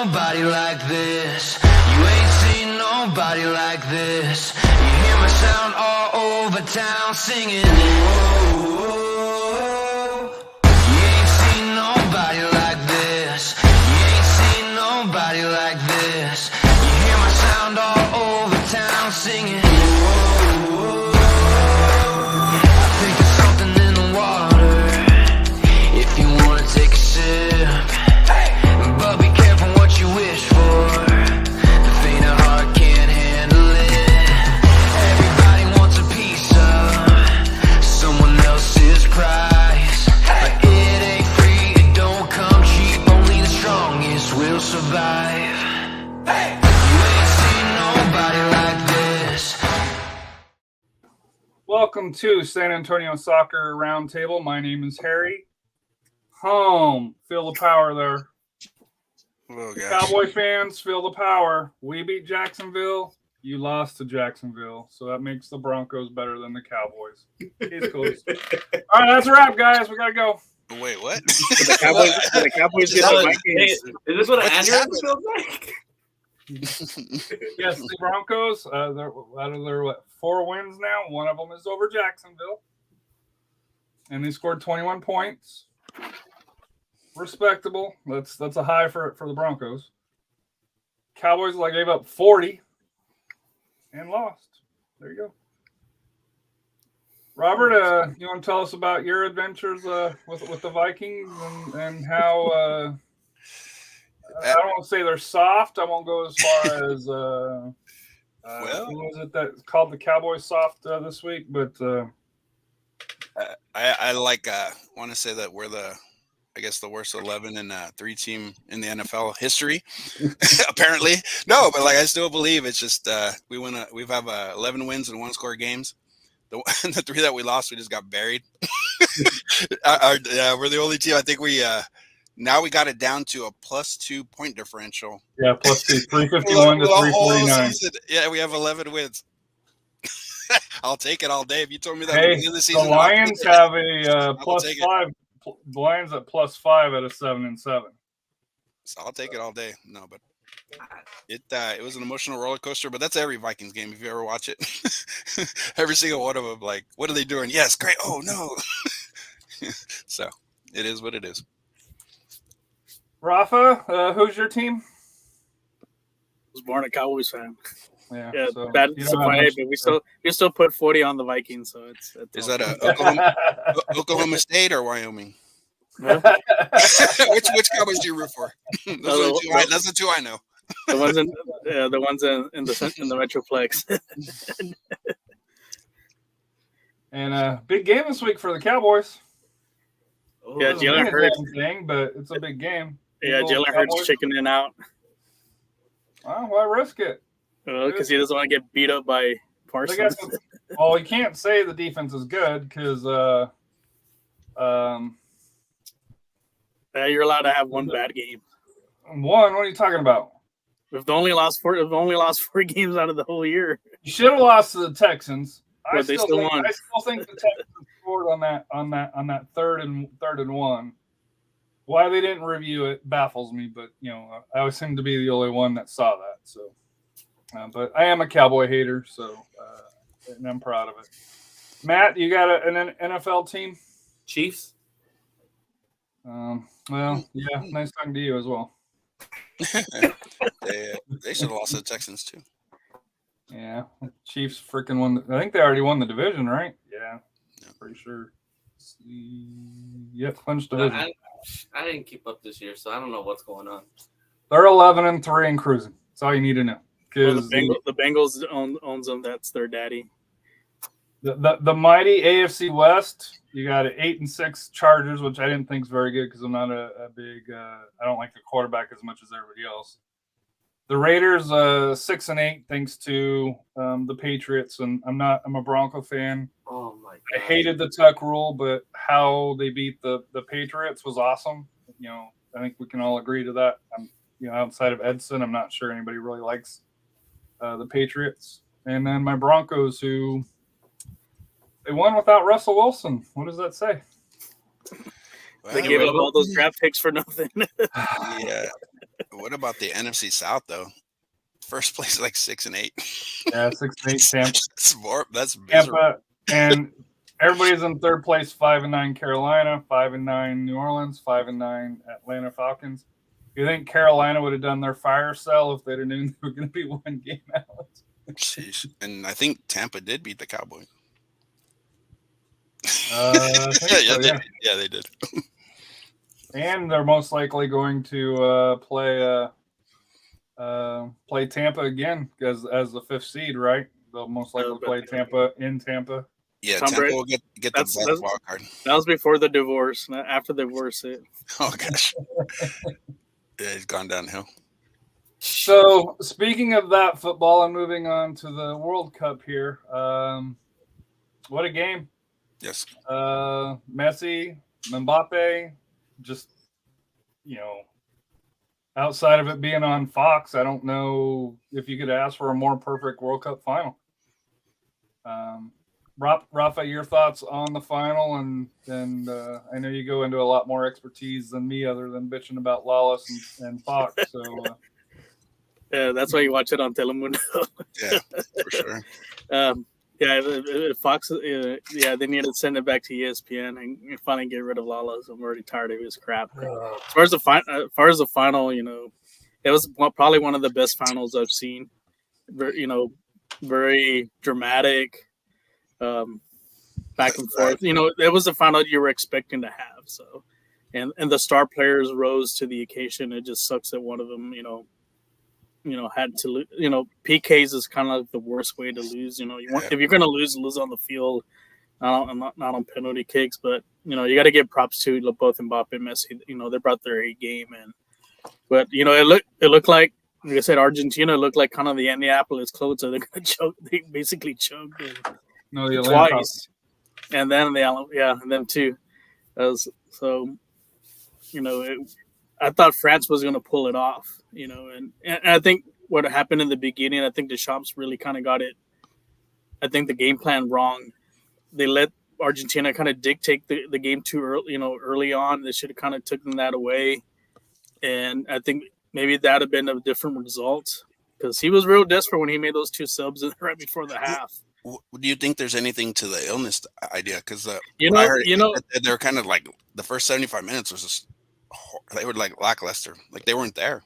nobody like this. You ain't seen nobody like this. You hear my sound all over town singing. Whoa. You ain't seen nobody like this. You ain't seen nobody like this. You hear my sound all over town singing. Whoa. I think there's something in the water. If you wanna take a sip, but be careful what you wish for. The faint of heart can't handle it. Everybody wants a piece of someone else's prize, but it ain't free, it don't come cheap. Only the strongest will survive. You ain't seen nobody like this. Welcome to San Antonio Soccer Roundtable. My name is Harry. Home, feel the power there. Oh, gosh. Cowboy fans, feel the power. We beat Jacksonville. You lost to Jacksonville, so that makes the Broncos better than the Cowboys. Case closed. All right, that's a wrap, guys. We gotta go. Wait, what? The Cowboys get the Vikings. Is this what an What's aneurysm feels like? Yes, the Broncos. They're out of their 4 wins now. One of them is over Jacksonville, and they scored 21 points. Respectable. That's a high for the Broncos. Cowboys gave up 40 and lost. There you go. Robert, you want to tell us about your adventures with the Vikings and how I don't want to say they're soft. I won't go as far as who was it that called the Cowboys soft this week? But I want to say that we're the worst 11 and 3 team in the NFL history. Apparently, no, but I still believe it's just we have 11 wins and 1-score games. The 3 that we lost, we just got buried. We're the only team. I think we now we got it down to a +2 point differential. Yeah, +2, 351 to 349. Yeah, we have 11 wins. I'll take it all day. If you told me that Hey, the season, the Lions have a +5. The Lions at +5 at a 7-7. So I'll take it all day. No, but it was an emotional roller coaster. But that's every Vikings game if you ever watch it. Every single one of them, what are they doing? Yes, great. Oh no. So it is what it is. Rafa, who's your team? I was born a Cowboys fan. Yeah, so bad disappointed, but we still put 40 on the Vikings. So it's is that Oklahoma State or Wyoming? Huh? which Cowboys do you root for? That's the 2 I know. The ones in the Metroplex. And big game this week for the Cowboys. Yeah, Jalen Hurts thing, but it's a big game. Yeah, Jalen Hurts chickening out. Well, why risk it? Because he doesn't want to get beat up by Parsons. Well, you can't say the defense is good because you're allowed to have one bad game. What are you talking about? We've only lost 4 games out of the whole year. You should have lost to the Texans. But they still won. I still think the Texans scored on that third and 1. Why they didn't review it baffles me, but I seem to be the only one that saw that. So, but I am a Cowboy hater, so and I'm proud of it. Matt, you got an NFL team? Chiefs. Well, yeah, nice talking to you as well. They should have lost to the Texans too. Yeah, Chiefs freaking won. I think they already won the division, right? Yeah. Pretty sure. Yep, clinched division. I didn't keep up this year, so I don't know what's going on. They're 11-3 and cruising. That's all you need to know. Well, the Bengals owns them. That's their daddy. The mighty AFC West. You got 8-6 Chargers, which I didn't think is very good because I'm not a big. I don't like the quarterback as much as everybody else. The Raiders 6-8 thanks to the Patriots, and I'm a Bronco fan. Oh my God. I hated the tuck rule, but how they beat the Patriots was awesome. I think we can all agree to that. Outside of Edson, I'm not sure anybody really likes the Patriots. And then my Broncos, who they won without Russell Wilson. What does that say? They gave up all those draft picks for nothing. Yeah. What about the NFC South though? First place like 6 and 8. Yeah, 6-8 Tampa. That's miserable. Tampa, and everybody's in third place. 5-9 Carolina, 5-9 New Orleans, 5-9 Atlanta Falcons. You think Carolina would have done their fire sale if they'd have known they were going to be one game out? Sheesh. And I think Tampa did beat the Cowboys. I think so, yeah, they did. And they're most likely going to play Tampa again as the 5th seed, right? They'll most likely play Tampa in Tampa. Yeah, Tom Tampa Brady- will get the best wild card. That was before the divorce. Not after the divorce, Oh gosh. Yeah, he's gone downhill. So, speaking of that football and moving on to the World Cup here, what a game. Yes. Messi, Mbappe, just, outside of it being on Fox, I don't know if you could ask for a more perfect World Cup final. Rafa, your thoughts on the final, and I know you go into a lot more expertise than me, other than bitching about Lawless and Fox. So, yeah, that's why you watch it on Telemundo. Yeah, for sure. Fox. They need to send it back to ESPN and finally get rid of Lawless. I'm already tired of his crap. As far as the final, it was probably one of the best finals I've seen. Very dramatic. Back and forth. It was the final you were expecting to have. So, and the star players rose to the occasion. It just sucks that one of them, had to lose. PKs is kind of like the worst way to lose. If you're going to lose on the field, not on penalty kicks. But you got to give props to both Mbappe and Messi. They brought their A game in. But it looked like I said, Argentina looked like kind of the Indianapolis Colts. So they're going to choke. They basically choked. the Twice, and then and then two. I thought France was going to pull it off, and I think what happened in the beginning, I think Deschamps really kind of got it. I think the game plan wrong. They let Argentina kind of dictate the game too early, early on. They should have kind of taken that away, and I think maybe that'd have been a different result because he was real desperate when he made those two subs right before the half. Do you think there's anything to the illness idea? Because they're kind of like the first 75 minutes was just they were like lackluster, like they weren't there.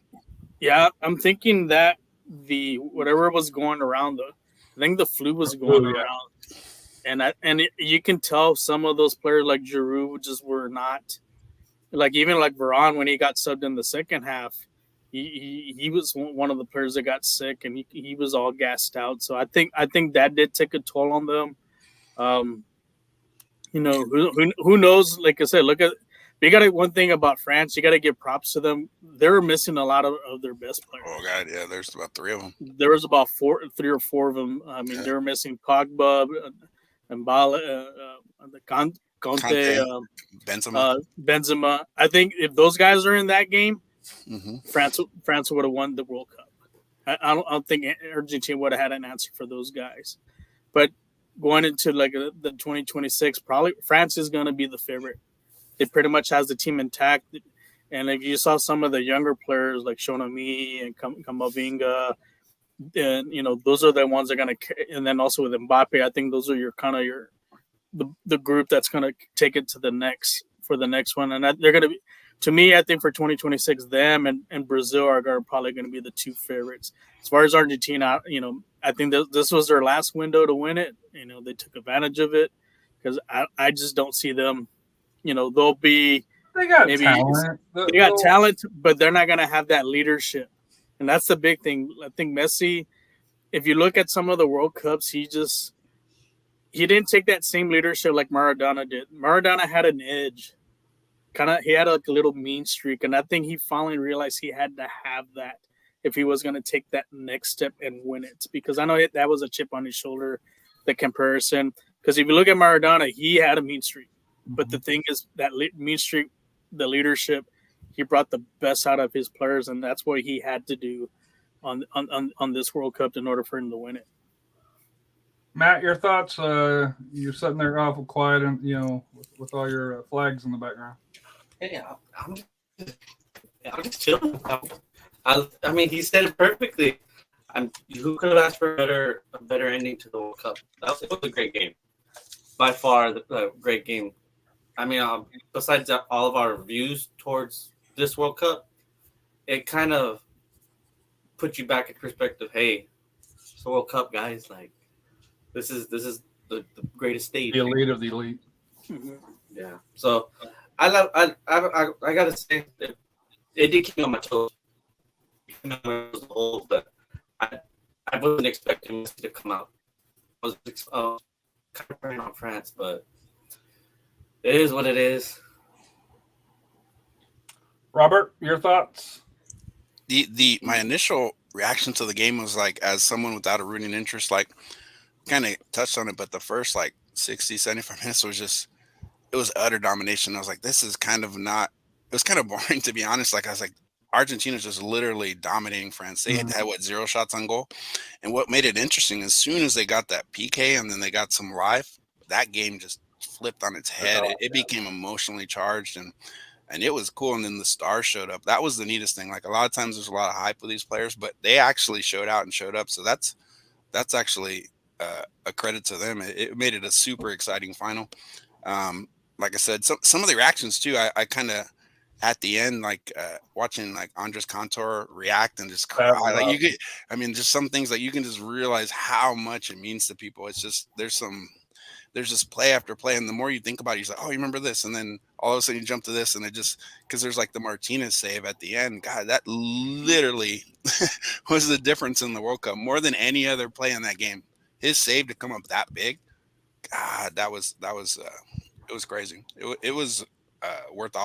Yeah, I'm thinking that whatever was going around, I think the flu was going around, and you can tell some of those players like Giroud just were not like even like Varane when he got subbed in the second half. He was one of the players that got sick, and he was all gassed out. So I think that did take a toll on them. Who knows? Like I said, one thing about France, you got to give props to them. They were missing a lot of their best players. Oh God, yeah, there's about 3 of them. There was about 3 or 4 of them. I mean, they were missing Pogba, Mbala, Conte, Benzema. I think if those guys are in that game, France would have won the World Cup. I don't think Argentina would have had an answer for those guys. But going into like the 2026, probably France is going to be the favorite. It pretty much has the team intact. And if you saw some of the younger players like Shonami and Kamavinga, and those are the ones that are going to. And then also with Mbappe, I think those are the group that's going to take it to the next one. And they're going to be. To me, I think for 2026, them and Brazil are probably going to be the 2 favorites. As far as Argentina, I think this was their last window to win it. They took advantage of it because I just don't see them. They'll be they got maybe talent. They got talent, but they're not going to have that leadership, and that's the big thing. I think Messi, if you look at some of the World Cups, he didn't take that same leadership like Maradona did. Maradona had an edge. He had like a little mean streak, and I think he finally realized he had to have that if he was going to take that next step and win it. Because I know that was a chip on his shoulder, the comparison. Because if you look at Maradona, he had a mean streak, but the thing is that mean streak, the leadership, he brought the best out of his players, and that's what he had to do on this World Cup in order for him to win it. Matt, your thoughts? You're sitting there awful quiet, and with all your flags in the background. Yeah, I'm just chilling. I mean, he said it perfectly. Who could have asked for a better ending to the World Cup? It was a great game, by far the great game. I mean, besides all of our views towards this World Cup, it kind of put you back in perspective. Hey, it's the World Cup, guys. Like this is the greatest stage. The elite of the elite. Mhm. Yeah. So I gotta say it did keep me on my toes. Even though it was old, but I wasn't expecting Messi to come out. I was kind of praying on France, but it is what it is. Robert, your thoughts? My initial reaction to the game was like, as someone without a rooting interest, like kind of touched on it, but the first like 60, 75 minutes was just, it was utter domination. I was like, this is kind of not, it was kind of boring to be honest. Like I was like, Argentina's just literally dominating France. They had what, 0 shots on goal. And what made it interesting, as soon as they got that PK and then they got some live, that game just flipped on its head. It became emotionally charged and it was cool. And then the stars showed up. That was the neatest thing. Like a lot of times there's a lot of hype with these players, but they actually showed out and showed up. So that's actually a credit to them. It made it a super exciting final. Like I said, some of the reactions too, I kind of at the end, like watching like Andres Cantor react and just cry. Like you get, I mean, just some things like you can just realize how much it means to people. It's just there's just play after play, and the more you think about it, you're like, oh, you remember this, and then all of a sudden you jump to this, and it just because there's like the Martinez save at the end. God, that literally was the difference in the World Cup more than any other play in that game. His save to come up that big, God, that was it was crazy. It was worth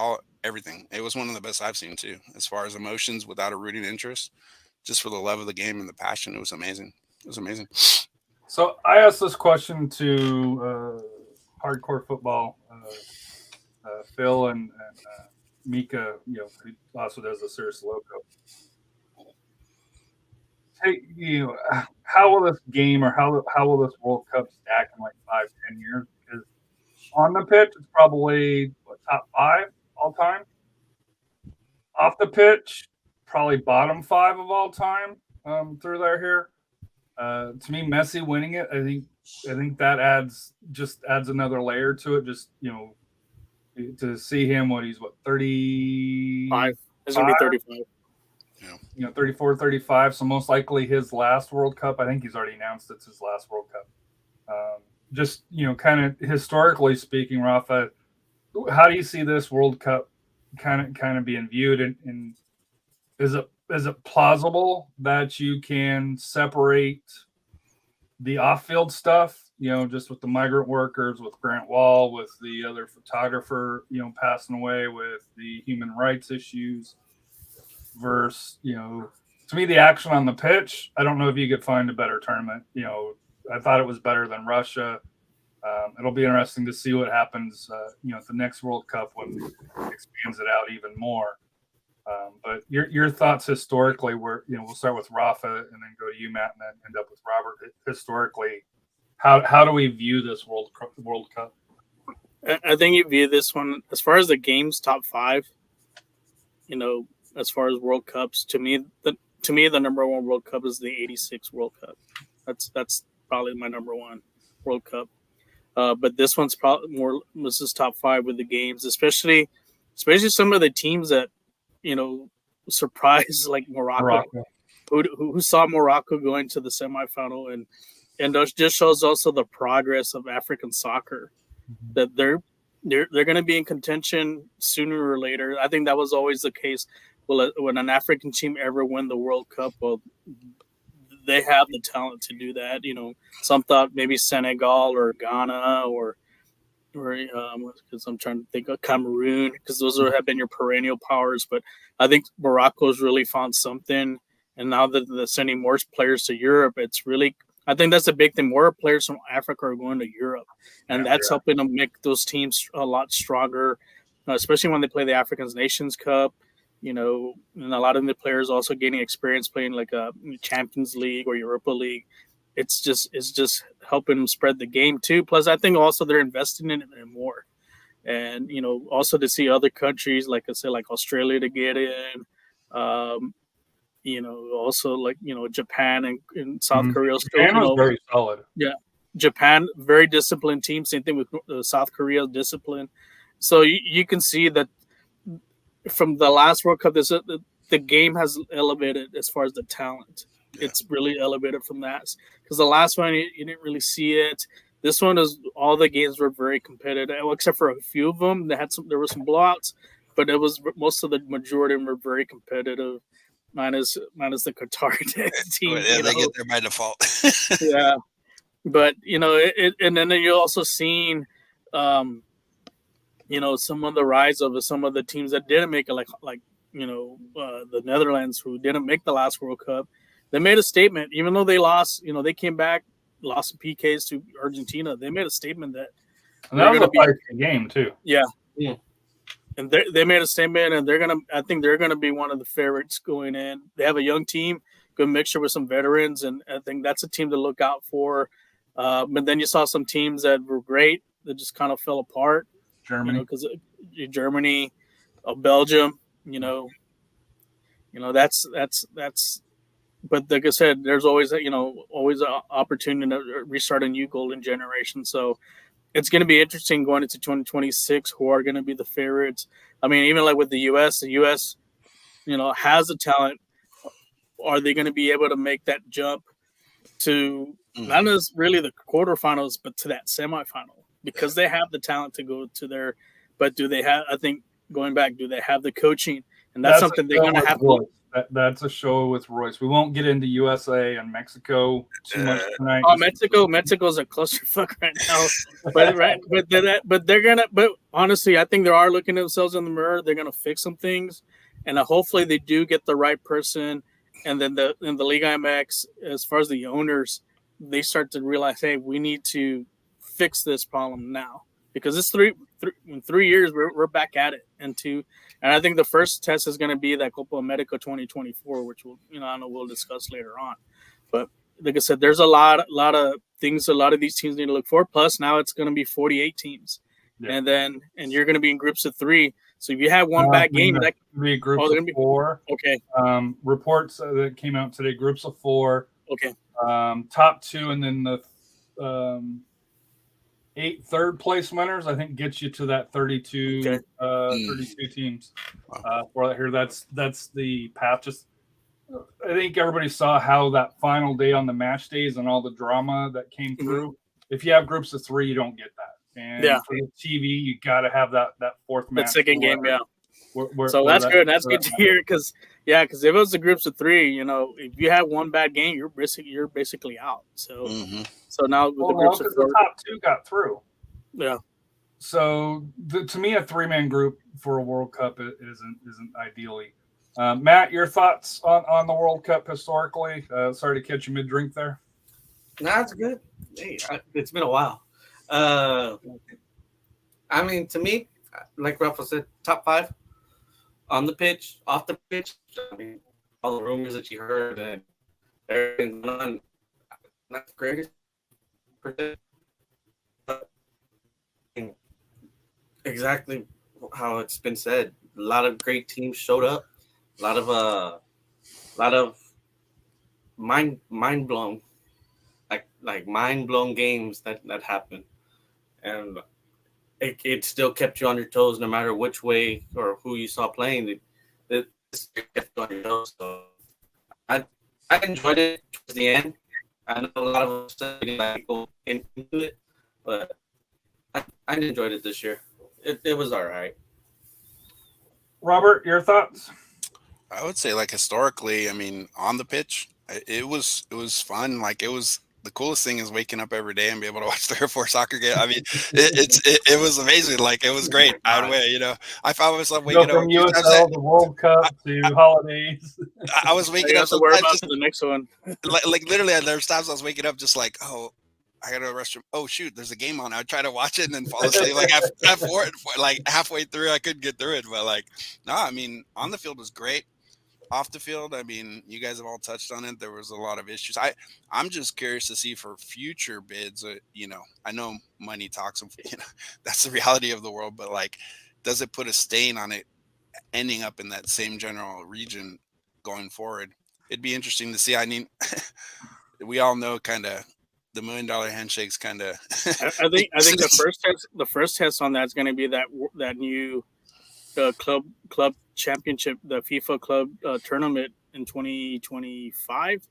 everything. It was one of the best I've seen too, as far as emotions without a rooting interest, just for the love of the game and the passion. It was amazing. It was amazing. So I asked this question to hardcore football, Phil and Mika, who also does the Serious Loco. Hey, how will this game or how will this World Cup stack in like 5-10 years? Because on the pitch, it's probably top 5 all time. Off the pitch, probably bottom 5 of all time through there here. To me, Messi winning it, I think that adds another layer to it. Just to see him, he's 35. It's gonna be 35. 34, 35. So most likely his last World Cup. I think he's already announced it's his last World Cup. Just kind of historically speaking, Rafa, how do you see this World Cup kind of being viewed? And is it plausible that you can separate the off-field stuff, just with the migrant workers, with Grant Wall, with the other photographer, passing away, with the human rights issues, versus, to me, the action on the pitch? I don't know if you could find a better tournament. I thought it was better than Russia. It'll be interesting to see what happens, at the next World Cup when it expands it out even more. But your thoughts historically, we'll start with Rafa and then go to you, Matt, and then end up with Robert. Historically, how do we view this World Cup? I think you view this one as far as the game's top 5. As far as World Cups, to me the number 1 World Cup is the '86 World Cup. That's probably my number 1 World Cup. But this one's probably more. This is top 5 with the games, especially some of the teams that surprise like Morocco. Who saw Morocco going to the semifinal, and that just shows also the progress of African soccer, that they're going to be in contention sooner or later. I think that was always the case. Well, when an African team ever win the World Cup, well, they have the talent to do that. Some thought maybe Senegal or Ghana or because I'm trying to think of Cameroon, because those have been your perennial powers. But I think Morocco's really found something, and now that they're sending more players to Europe, it's really, I think that's a big thing. More players from Africa are going to Europe, and that's helping them make those teams a lot stronger, especially when they play the African Nations Cup. And a lot of the players also gaining experience playing like a Champions League or Europa League. It's just helping them spread the game too. Plus, I think also they're investing in it more, and also to see other countries, like I said, like Australia to get in, Also like Japan and South Korea. Still, Japan was very solid. Yeah, Japan, very disciplined team. Same thing with South Korea, discipline. So you can see that from the last World Cup, the game has elevated as far as the talent. Yeah. It's really elevated from that, because the last one you didn't really see it. This one is all the games were very competitive, except for a few of them. There were some blowouts, but it was most of the majority of them were very competitive. Minus the Qatar team. Yeah, they get there by default. Yeah, but and then you're also seeing, some of the rise of some of the teams that didn't make it, like the Netherlands, who didn't make the last World Cup. They made a statement, even though they lost. They came back, lost some PKs to Argentina. They made a statement that that was a feisty game too. Yeah. And they made a statement, and I think they're gonna be one of the favorites going in. They have a young team, good mixture with some veterans, and I think that's a team to look out for. But then you saw some teams that were great that just kind of fell apart. Germany, because Germany, Belgium, that's. But like I said, there's always always an opportunity to restart a new golden generation. So it's going to be interesting going into 2026. Who are going to be the favorites? I mean, even like with the U.S., has the talent. Are they going to be able to make that jump to not as really the quarterfinals, but to that semifinal? Because they have the talent to go to there. But do they have? I think going back, do they have the coaching? And that's something they're going to have to. That's a show with Royce. We won't get into USA and Mexico too much tonight. Oh, Mexico's a clusterfuck right now. But they're gonna. But honestly, I think they are looking at themselves in the mirror. They're gonna fix some things, and hopefully they do get the right person. And then in the Liga MX, as far as the owners, they start to realize, hey, we need to fix this problem now, because it's in 3 years we're back at it. And I think the first test is going to be that Copa America 2024, which I know we'll discuss later on. But like I said, there's a lot of things a lot of these teams need to look for. Plus, now it's going to be 48 teams, and you're going to be in groups of 3. So if you have one bad game, that could be groups of 4. Okay. Reports that came out today: groups of 4. Okay. Top 2, and then the 8 third place winners, I think, gets you to that 32 teams. For here, that's the path. Just, I think everybody saw how that final day on the match days and all the drama that came through. If you have groups of 3, you don't get that. And for the TV, you got to have that fourth match. That second game, so that's good. That's good to hear, because if it was the groups of 3, if you have one bad game, you're basically out. So so now with the groups of 4, the top 2 got through. Yeah. So to me, a 3-man group for a World Cup isn't ideally. Matt, your thoughts on the World Cup historically? Sorry to catch you mid-drink there. No, that's good. Hey, it's been a while. I mean, to me, like Rafa said, top 5 on the pitch, off the pitch. I mean, all the rumors that you heard and everything going on, not the greatest. But exactly how it's been said. A lot of great teams showed up. A lot of mind blown, like mind blown games that happened, and it still kept you on your toes no matter which way or who you saw playing. It kept you on your toes. So I enjoyed it towards the end. I know a lot of us didn't go into it, but I enjoyed it this year. It was all right. Robert, your thoughts? I would say, like, historically, I mean, on the pitch, it was fun. Like, it was the coolest thing is waking up every day and be able to watch 3 or 4 soccer games. I mean, it was amazing. Like, it was great. I found myself waking up from USL to World Cup to holidays. I was waking up. To worry about the next one. Like literally, there's times I was waking up just like, oh, I gotta go to the restroom. Oh shoot, there's a game on. I'd try to watch it and then fall asleep. Like like halfway through, I couldn't get through it. But like, no, I mean, on the field was great. Off the field, I mean, you guys have all touched on it. There was a lot of issues. I'm just curious to see for future bids. I know money talks. That's the reality of the world. But like, does it put a stain on it ending up in that same general region going forward? it'd be interesting to see. I mean, we all know kind of the $1 million handshakes kind of. I think the first test on that is going to be that new club championship, the FIFA club tournament in 2025,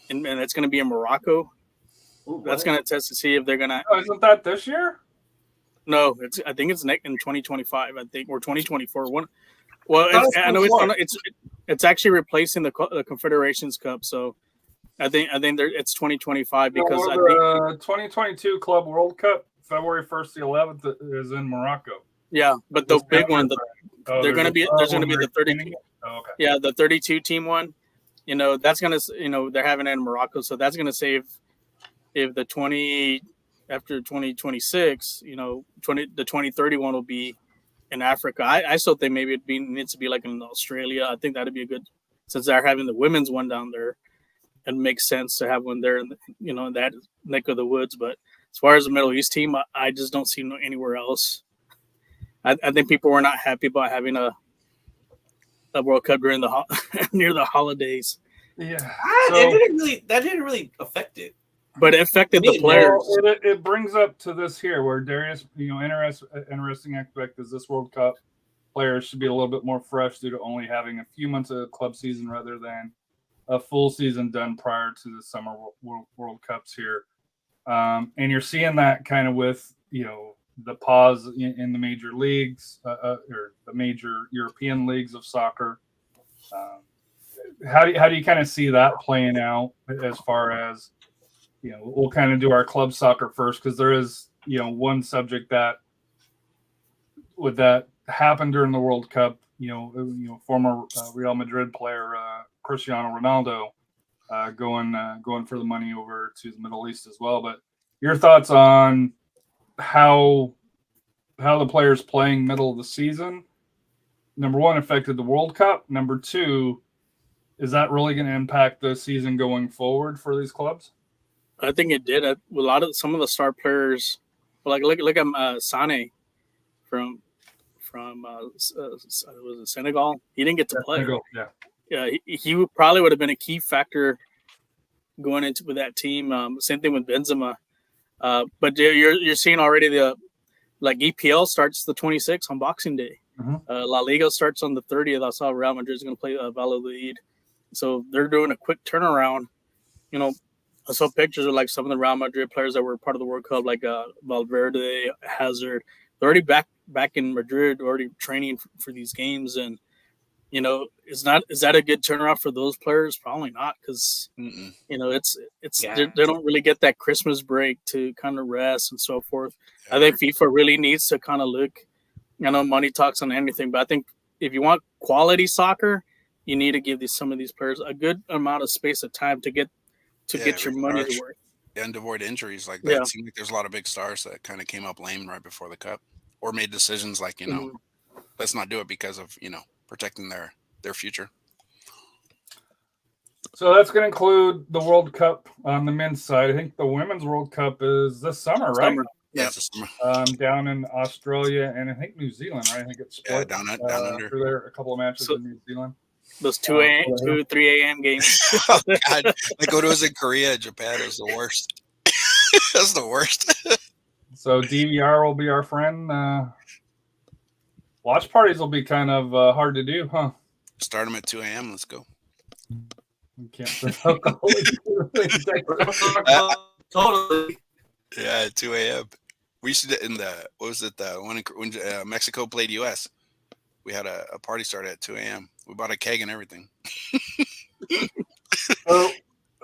and that's going to be in Morocco. Ooh, That's going to test to see if they're going to. Oh, isn't that this year? No, I think it's in 2025. I think or 2024. Well, it's actually replacing the Confederations Cup. So I think it's 2025 because I think the 2022 Club World Cup, February 1st to 11th, is in Morocco. Yeah, but the big one, there's going to be the 32. Oh, okay. Yeah, the 32 team one. That's going to they're having it in Morocco, so that's going to save if the 20 after 2026, the 2031 will be in Africa. I still think maybe needs to be like in Australia. I think that'd be a good, since they're having the women's one down there, it makes sense to have one there in in that neck of the woods. But as far as the Middle East team, I just don't see anywhere else. I think people were not happy about having a World Cup during near the holidays. Yeah, that didn't really affect it. But it affected the players. Well, it brings up to this here where Darius, interesting aspect is this World Cup players should be a little bit more fresh due to only having a few months of club season rather than a full season done prior to the summer World Cups here. And you're seeing that kind of with, the pause in the major leagues or the major European leagues of soccer. How do you kind of see that playing out as far as, we'll kind of do our club soccer first because there is, one subject that happened during the World Cup. Former Real Madrid player Cristiano Ronaldo going for the money over to the Middle East as well. But your thoughts on how the players playing middle of the season, number one, affected the World Cup. Number two, is that really going to impact the season going forward for these clubs? I think it did. Some of the star players, like look at Sane from was it Senegal? He didn't get to play. Senegal, yeah. He probably would have been a key factor going into with that team. Same thing with Benzema. But you're seeing already EPL starts the 26th on Boxing Day. Mm-hmm. La Liga starts on the 30th. I saw Real Madrid's going to play Valladolid. So they're doing a quick turnaround. I saw pictures of some of the Real Madrid players that were part of the World Cup, like Valverde, Hazard. They're already back in Madrid, already training for these games. And, is that a good turnaround for those players? Probably not, because, they don't really get that Christmas break to kind of rest and so forth. I think FIFA really needs to kind of look, money talks on anything, but I think if you want quality soccer, you need to give some of these players a good amount of space of time to get your money to work. And avoid injuries like that. It seems like there's a lot of big stars that kind of came up lame right before the Cup or made decisions like, let's not do it because of, protecting their future. So that's going to include the World Cup on the men's side. I think the women's World Cup is this summer, right? Yeah, it's this summer. Down in Australia and I think New Zealand, right? I think it's split. Yeah, down under. There a couple of matches in New Zealand. Those 3 a.m. games. Oh, God. Like when it was in Korea, Japan, it was the worst. That's the worst. So DVR will be our friend. Watch parties will be kind of hard to do, huh? Start them at 2 a.m. Let's go. We can't Totally. Yeah, at 2 a.m. We used to in the when Mexico played US. We had a party start at 2 a.m. We bought a keg and everything. So,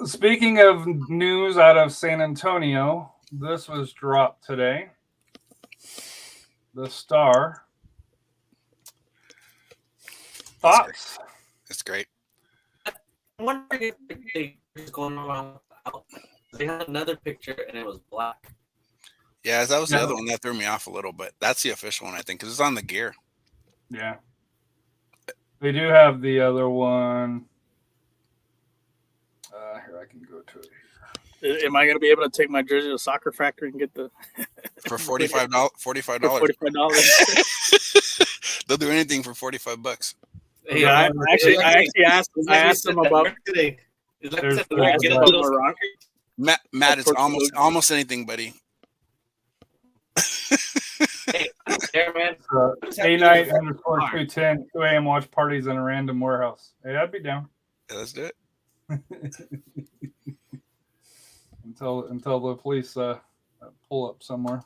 speaking of news out of San Antonio, this was dropped today. The Star. Thoughts? It's great. I'm wondering if they just going around. They had another picture and it was black. Yeah, that was the other one that threw me off a little bit. That's the official one, I think, because it's on the gear. Yeah. They do have the other one. Here, I can go to it. Am I going to be able to take my jersey to Soccer Factory and get the for $45? $45. $45. They'll do anything for $45. Hey, Yeah, I actually asked him about. today. There's- I asked him about Morocco. Matt, it's Portugal. almost anything, buddy. Hey, I don't care, man. A-night underscore 210 2 a.m. watch parties in a random warehouse. Hey, I'd be down Yeah, let's do it. until the police pull up somewhere.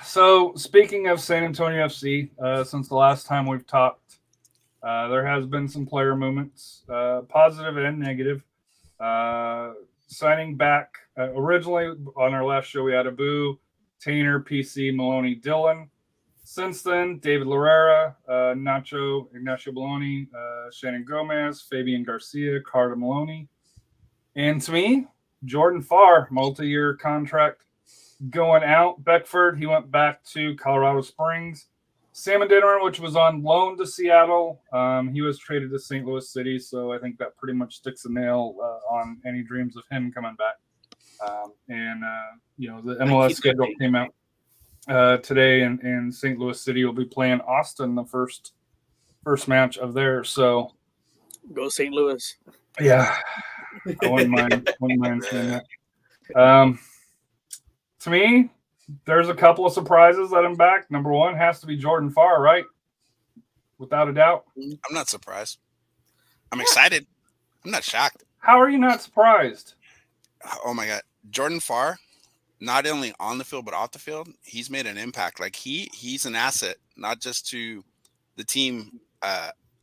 So speaking of San Antonio FC, since the last time we've talked, there has been some player movements, positive and negative. Signing back originally on our last show, we had Abu, Tainer, PC, Maloney, Dillon. Since then, David Larrera, Ignacio Bologna, Shannon Gomez, Fabian Garcia, Carter Maloney. And to me, Jordan Farr, multi-year contract going out. Beckford, he went back to Colorado Springs. Salmon Dinner, which was on loan to Seattle, he was traded to St. Louis City, so I think that pretty much sticks a nail on any dreams of him coming back. The MLS schedule came out today, and St. Louis City will be playing Austin the first match of theirs. So Go St. Louis. yeah, I wouldn't mind seeing that. To me, there's a couple of surprises that I'm back. Number one has to be Jordan Farr, right? Without a doubt. I'm not surprised. I'm excited. I'm not shocked. How are you not surprised? Oh my God, Jordan Farr, not only on the field but off the field, he's made an impact. Like he's an asset, not just to the team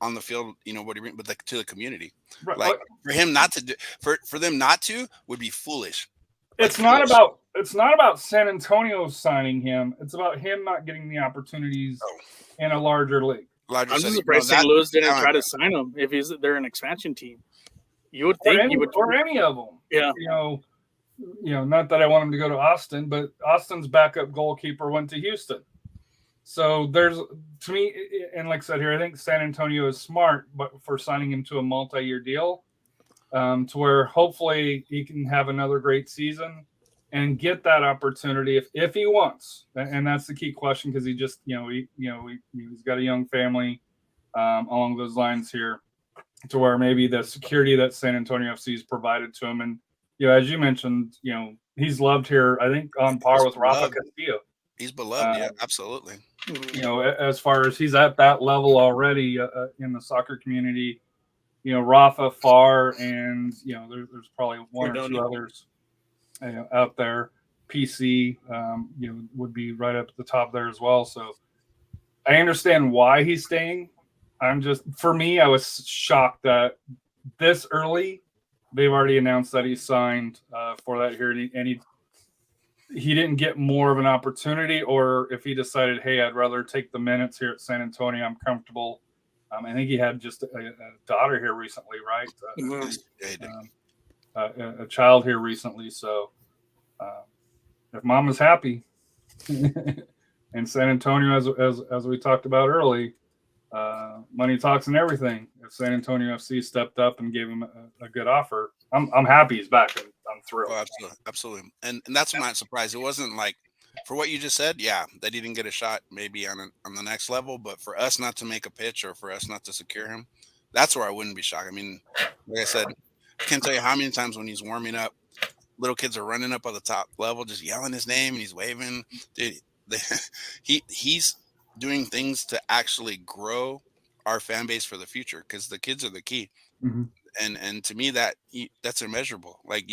on the field, what he brings, but to the community. Right. Like for him not to do, for them not to would be foolish. It's not about San Antonio signing him. It's about him not getting the opportunities in a larger league. I'm just surprised St. Louis didn't try to sign him if they're an expansion team. You would think or any of them. Yeah. Not that I want him to go to Austin, but Austin's backup goalkeeper went to Houston. So there's, to me, and like I said here, I think San Antonio is smart, but for signing him to a multi-year deal, to where hopefully he can have another great season and get that opportunity if he wants. And that's the key question, because he just, he's got a young family along those lines here, to where maybe the security that San Antonio FC has provided to him. And, as you mentioned, he's loved here, I think, on par with Rafa Castillo. He's beloved, yeah, absolutely. As far as he's at that level already in the soccer community, Rafa, Farr, and, there's probably one or two others out there. PC, would be right up at the top there as well. So I understand why he's staying. For me, I was shocked that this early they've already announced that he signed for that here, and he didn't get more of an opportunity, or if he decided, hey, I'd rather take the minutes here at San Antonio, I'm comfortable. I think he had just a daughter here recently, right? A child here recently. So if mama's happy, and San Antonio, as we talked about early, money talks and everything. If San Antonio FC stepped up and gave him a good offer, I'm happy he's back. I'm thrilled. Oh, absolutely. And that's my surprise. It wasn't like, for what you just said, yeah, that he didn't get a shot maybe on the next level, but for us not to make a pitch or for us not to secure him, that's where I wouldn't be shocked. I mean, like I said, I can't tell you how many times when he's warming up, little kids are running up on the top level, just yelling his name, and he's waving. Dude, he's doing things to actually grow our fan base for the future, because the kids are the key. Mm-hmm. And to me, that's immeasurable. Like,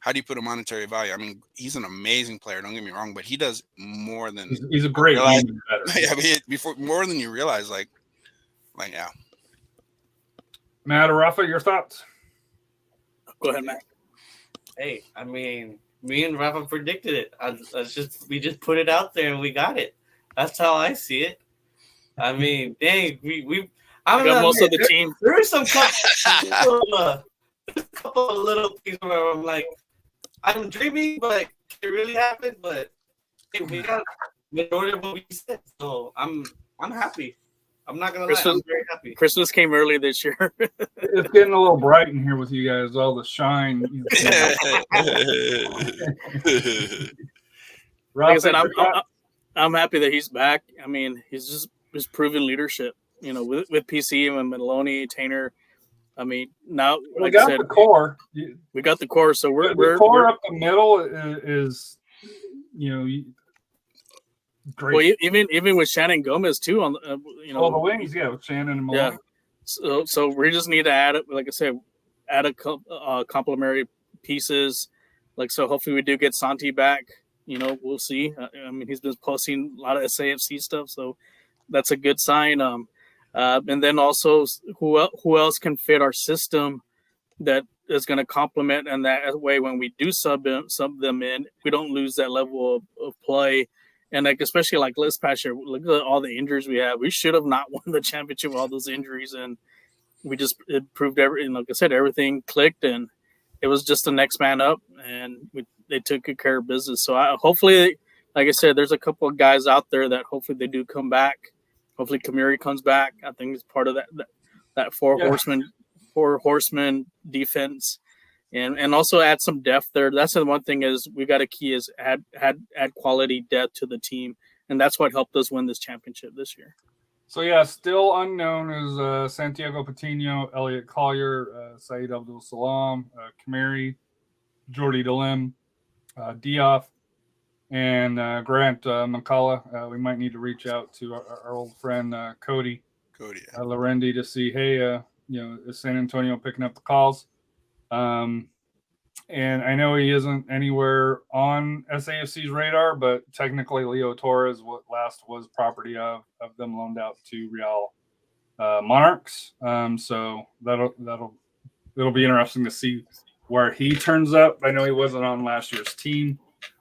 how do you put a monetary value? I mean, he's an amazing player, don't get me wrong, but he does more than he's a great yeah, I mean, before more than you realize. Like yeah. Matt or Rafa, your thoughts? Go ahead, Matt. Hey, I mean, me and Rafa predicted it. We just put it out there and we got it. That's how I see it. I mean, dang, I got most of the team. There are some couple of little things where I'm like, I'm dreaming, but it really happened. But hey, we got majority of what we said, so I'm happy. I'm not gonna lie, I'm very happy. Christmas came early this year. It's getting a little bright in here with you guys. All the shine. Like I said, I'm happy that he's back. I mean, he's just his proven leadership. You know, with PC and Maloney, Tainer. I mean, now We like got I said, the core. we got the core, so The core up the middle is great. Well, even with Shannon Gomez too on the wings, with Shannon and Maloney. Yeah, so we just need to add, like I said, add a complementary pieces. Like, so hopefully we do get Santi back. You know, we'll see. I mean, he's been posting a lot of SAFC stuff, so that's a good sign. And then also who else can fit our system that is going to complement, and that way when we do sub them in, we don't lose that level of play. And like especially like this past year, look at all the injuries we have. We should have not won the championship with all those injuries, and it proved everything. Like I said, everything clicked, and it was just the next man up, and they took good care of business. So hopefully, like I said, there's a couple of guys out there that hopefully they do come back. Hopefully Kamiri comes back. I think it's part of that four horsemen defense, and also add some depth there. That's the one thing is we got a key is add quality depth to the team, and that's what helped us win this championship this year. So still unknown is Santiago Patino, Elliot Collier, Saeed Abdul Salam, Kamiri, Jordi Delim, Diop, and Grant McCullough. We might need to reach out to our old friend Cody Lorendi to see, hey, is San Antonio picking up the calls? And I know he isn't anywhere on SAFC's radar, but technically Leo Torres was property of them loaned out to Real Monarchs. So it'll be interesting to see where he turns up. I know he wasn't on last year's team,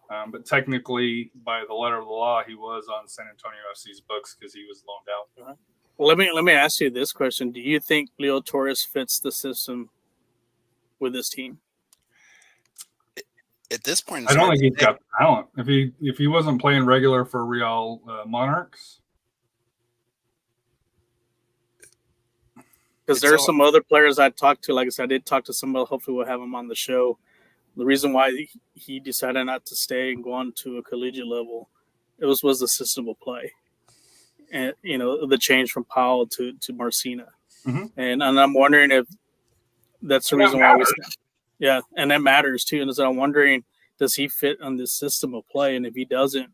but technically by the letter of the law, he was on San Antonio FC's books because he was loaned out. Well, let me ask you this question: do you think Leo Torres fits the system with this team? At this point, I don't think he's got talent. If he wasn't playing regular for Real Monarchs, because there are some other players I talked to. Like I said, I did talk to somebody. Hopefully, we'll have him on the show. The reason why he decided not to stay and go on to a collegiate level, was the system of play, and the change from Powell to Marcina, and I'm wondering if that's the reason why Yeah, and that matters too. And so I'm wondering, does he fit on this system of play? And if he doesn't,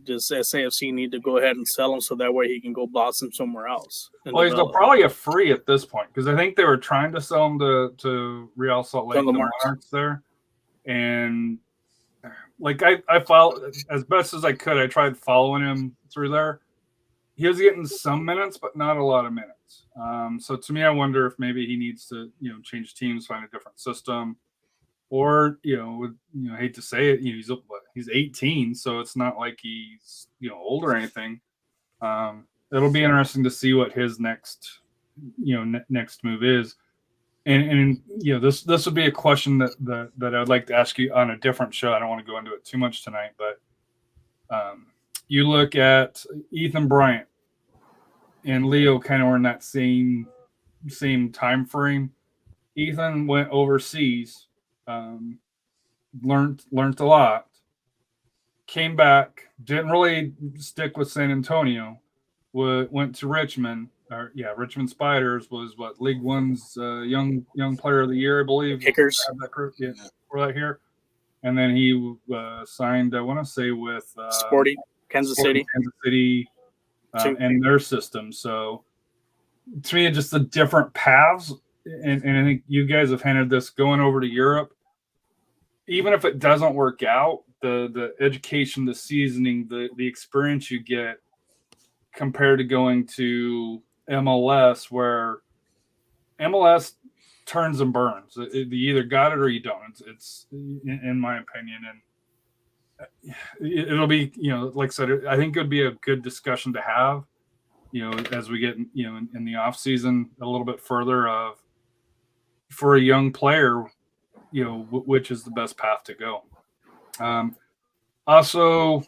does SAFC need to go ahead and sell him so that way he can go blossom somewhere else? Well, he's probably a free at this point because I think they were trying to sell him to Real Salt Lake, the Monarchs there. And like I followed as best as I could. I tried following him through there. He was getting some minutes, but not a lot of minutes. So to me, I wonder if maybe he needs to, change teams, find a different system, or hate to say it, he's 18, so it's not like he's old or anything. It'll be interesting to see what his next next move is, and this would be a question that I'd like to ask you on a different show. I don't want to go into it too much tonight, but you look at Ethan Bryant and Leo kind of were in that same time frame. Ethan went overseas, learned a lot, came back, didn't really stick with San Antonio, went to Richmond. Richmond Spiders was League One's young player of the year, I believe. Kickers. For that here. And then he signed, I want to say, with Sporting Kansas City. And their system. So to me, just the different paths. And I think you guys have hinted this going over to Europe. Even if it doesn't work out, the education, the seasoning, the experience you get compared to going to MLS, where MLS turns and burns. You either got it or you don't. It's in my opinion. And it'll be, like I said, I think it would be a good discussion to have, as we get, in the off season a little bit further for a young player, which is the best path to go. Also,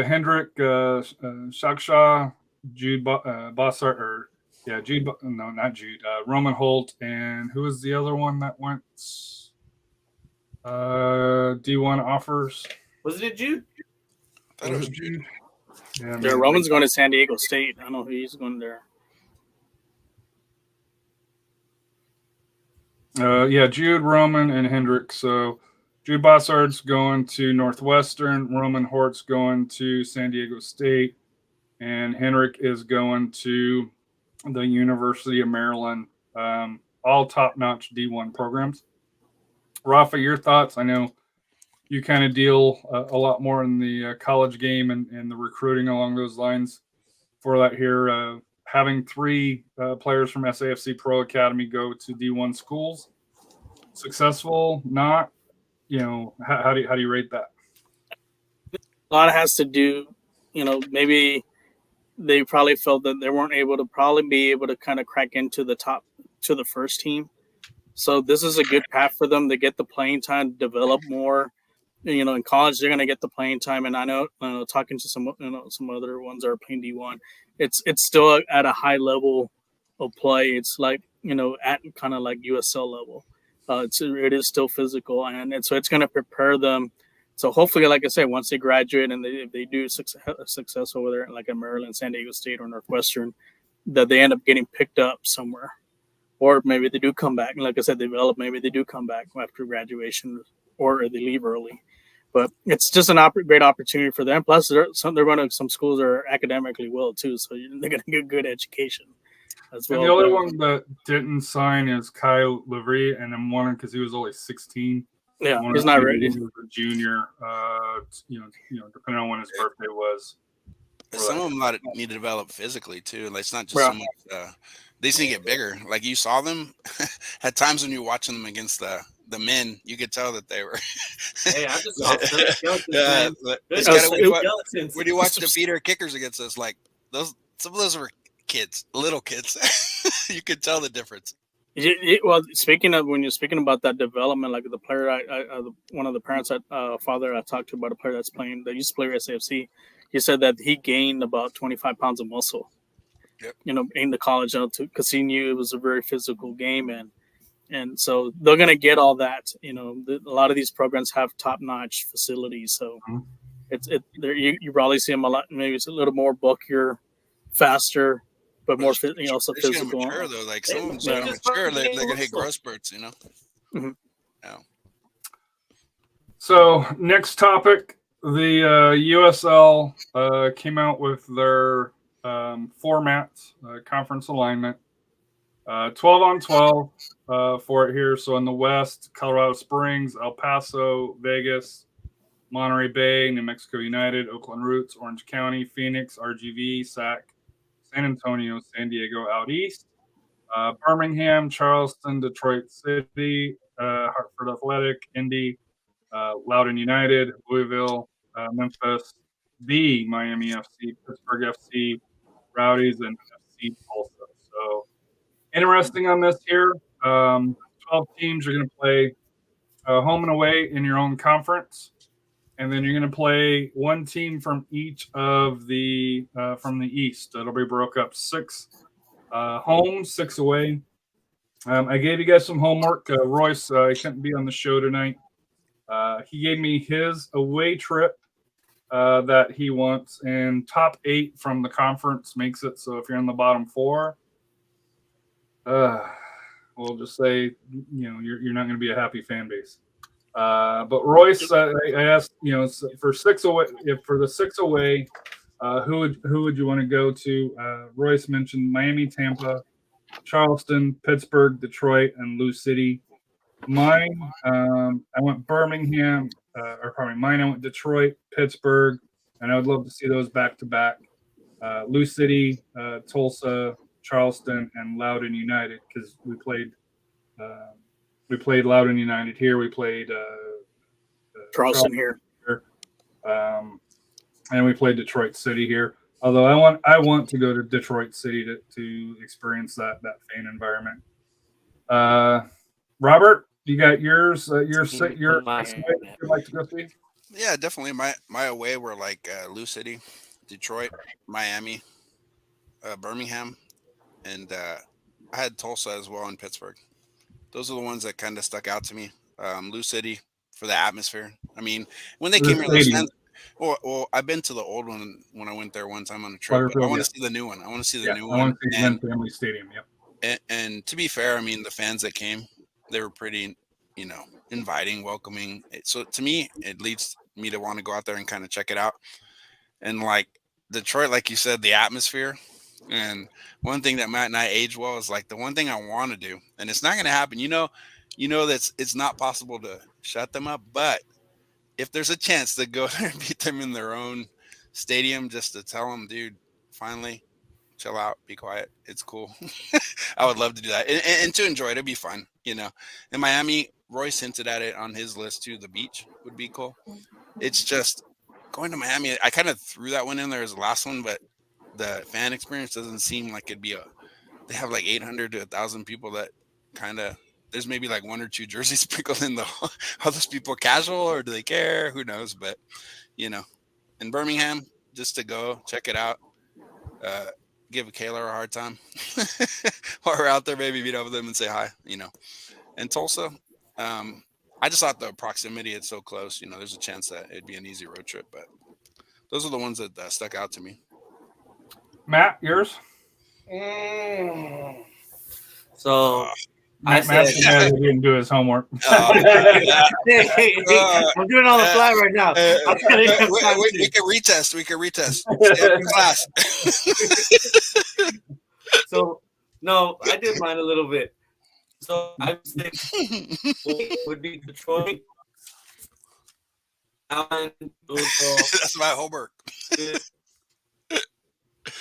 Hendrik Shaksha, Jude Bossart, Roman Holt, and who was the other one that went D1 offers? Was it Jude? I thought it was Jude. Yeah, Yeah, man. Roman's going to San Diego State. I don't know who he's going there. Yeah, Jude, Roman, and Hendrick. So Jude Bossard's going to Northwestern. Roman Hort's going to San Diego State. And Hendrick is going to the University of Maryland. All top-notch D1 programs. Rafa, your thoughts? I know you kind of deal a lot more in the college game and the recruiting along those lines for that here. Having 3 players from SAFC Pro Academy go to D1 schools, successful, not, how do you rate that? A lot has to do, maybe they probably felt that they weren't able to kind of crack into the first team. So this is a good path for them to get the playing time, develop more. In college they're going to get the playing time, and I know, talking to some other ones that are playing D1, it's still at a high level of play. It's like at kind of like USL level. It is still physical, and so it's going to prepare them. So hopefully, like I said, once they graduate and if they do success over there, like in Maryland, San Diego State, or Northwestern, that they end up getting picked up somewhere. Or maybe they do come back. And like I said, maybe they do come back after graduation, or they leave early. But it's just great opportunity for them. Plus, they're going to some schools that are academically well, too. So they're going to get good education as well. And the other one that didn't sign is Kyle Levry, and I'm wondering because he was only 16. Yeah, he's not ready. He was a junior, depending on when his birthday was. Some of them need to develop physically, too. Like, it's not just so much they just need to get bigger. Like, you saw them at times when you're watching them against the men, you could tell that they were. Hey, I just saw skeletons. When you watch the feeder kickers against us, like some of those were kids, little kids. You could tell the difference. Well, when you're speaking about that development, like the player, one of the parents, father I talked to about a player that used to play at SAFC, he said that he gained about 25 pounds of muscle. Yep. In the college, because he knew it was a very physical game, and so they're gonna get all that. A lot of these programs have top-notch facilities, so you probably see them a lot. Maybe it's a little more bulkier, faster, but more also physical. Mature, though, like some of them mature, they're gonna hit growth spurts. Mm-hmm. Yeah. So next topic, the USL came out with their format, conference alignment, 12 on 12 for it here. So in the West, Colorado Springs, El Paso, Vegas, Monterey Bay, New Mexico United, Oakland Roots, Orange County, Phoenix, RGV, SAC, San Antonio, San Diego out east, Birmingham, Charleston, Detroit City, Hartford Athletic, Indy, Loudoun United, Louisville, Memphis, the Miami FC, Pittsburgh FC, Rowdies, and FC Tulsa. So interesting on this here. 12 teams are going to play home and away in your own conference. And then you're going to play one team from each of the from the East. It'll be broke up 6 home, 6 away. I gave you guys some homework. Royce, he couldn't be on the show tonight. He gave me his away trip that he wants, and top 8 from the conference makes it. So if you're in the bottom 4, we'll just say you're not going to be a happy fan base. But Royce, I asked, for 6 away, for the 6 away, who would you want to go to? Royce mentioned Miami, Tampa, Charleston, Pittsburgh, Detroit, and Lou City. Mine, I went Birmingham, mine, I went Detroit, Pittsburgh, and I would love to see those back to back. Lou City, Tulsa, Charleston, and Loudoun United, because we played Loudoun United here. We played Charleston here. And we played Detroit City here. Although I want to go to Detroit City to experience that fan environment. Robert, you got yours? Your you'd like to go see? Yeah, definitely. My away were like Lou City, Detroit, Miami, Birmingham, and I had Tulsa as well in Pittsburgh. Those are the ones that kind of stuck out to me. Lou City for the atmosphere. I mean, when they came here, Well, I've been to the old one when I went there one time on a trip. But I want to see the new one. I want to see the new one. I want to see Glen Family Stadium. Yep. And to be fair, I mean, the fans that came, they were pretty, inviting, welcoming. So to me, it leads me to want to go out there and kind of check it out. And like Detroit, like you said, the atmosphere. And one thing that Matt and I age well is like the one thing I want to do, and it's not going to happen. That it's not possible to shut them up, but if there's a chance to go there and beat them in their own stadium, just to tell them, dude, finally, chill out, be quiet, it's cool. I would love to do that and to enjoy it. It'd be fun, In Miami, Royce hinted at it on his list too. The beach would be cool. It's just going to Miami. I kind of threw that one in there as the last one, but the fan experience doesn't seem like it'd be they have like 800 to 1,000 people that kind of, there's maybe like one or two jerseys sprinkled in are those people casual or do they care? Who knows? But, in Birmingham, just to go check it out, give Kayla a hard time while we're out there, maybe meet up with them and say hi, And Tulsa, I just thought the proximity, it's so close, there's a chance that it'd be an easy road trip, but those are the ones that stuck out to me. Matt, yours? So Matt didn't do his homework. I'm doing all the fly right now. We can retest. Stay in class. So, no, I did mine a little bit. So I would say would be Detroit. Allen, that's my homework.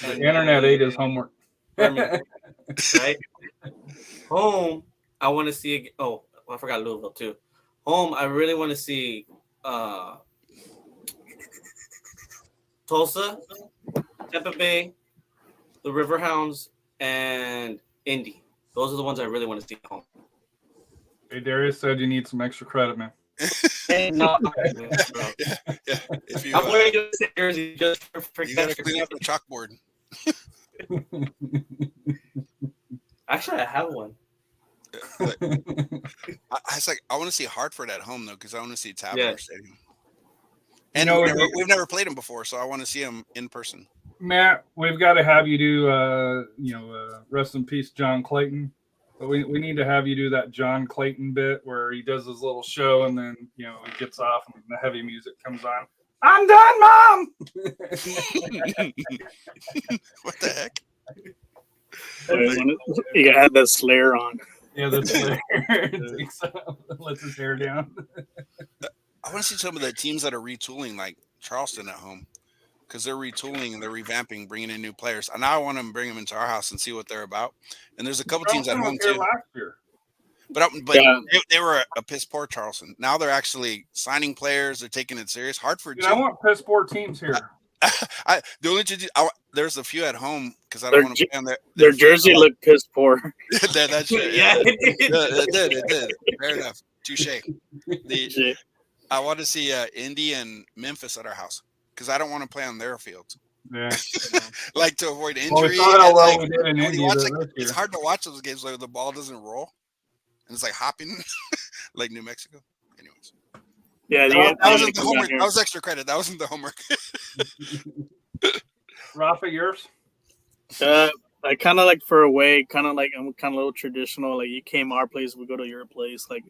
The internet ate his homework. Right? Home, I want to see. I forgot Louisville too. Home, I really want to see Tulsa, Tampa Bay, the Riverhounds, and Indy. Those are the ones I really want to see at home. Hey, Darius said you need some extra credit, man. No, yeah. If you, I'm wearing a jersey just for you got to clean up the chalkboard. Actually, I have one. I want to see Hartford at home though, because I want to see Tabler Stadium. And we've never played them before, so I want to see them in person. Matt, we've got to have you do, rest in peace, John Clayton. But we need to have you do that John Clayton bit where he does his little show and then, he gets off and the heavy music comes on. I'm done, Mom! What the heck? You gotta have that Slayer on. Yeah, that's Slayer. Lets his hair down. I want to see some of the teams that are retooling, like Charleston at home, because they're retooling and they're revamping, bringing in new players. And now I want to bring them into our house and see what they're about. And there's a couple teams at home too. Last year. But they were a piss poor Charleston. Now they're actually signing players. They're taking it serious. Hartford. I want piss poor teams here. There's a few at home because I don't want to play on their jersey looked piss poor. That's it. Yeah, it did. Fair enough. Touche. I want to see Indy and Memphis at our house because I don't want to play on their fields. Yeah, like to avoid injury. It's hard to watch those games where the ball doesn't roll and it's like hopping, like New Mexico. Anyways, yeah, that wasn't the homework. That was extra credit. That wasn't the homework. Rafa, yours? I kind of like for away, kind of like I'm kind of a little traditional. Like you came our place, we go to your place. Like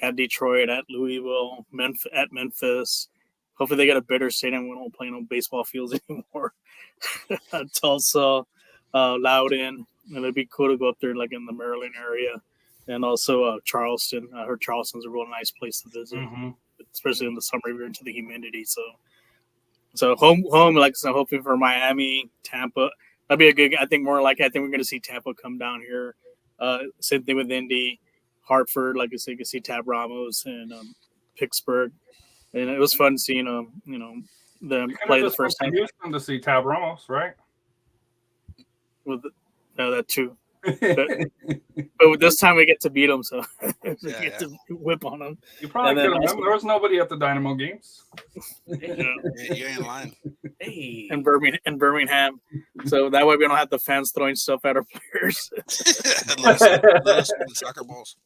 at Detroit, at Louisville, at Memphis. Hopefully they get a better stadium. We don't play no baseball fields anymore. Tulsa, Loudon, and it'd be cool to go up there, like in the Maryland area, and also Charleston. I heard Charleston's a real nice place to visit, especially in the summer if you're into the humidity. So home, like so. Hoping for Miami, Tampa. That'd be a good. I think we're going to see Tampa come down here. Same thing with Indy, Hartford. Like I said, you can see Tab Ramos and Pittsburgh. And it was fun seeing them play the first time. Houston to see Tab Ramos, right? With that too, but this time we get to beat them, so we get to whip on them. You probably could have. There was nobody at the Dynamo games. You ain't lying. Hey, in Birmingham, so that way we don't have the fans throwing stuff at our players. Unless soccer balls.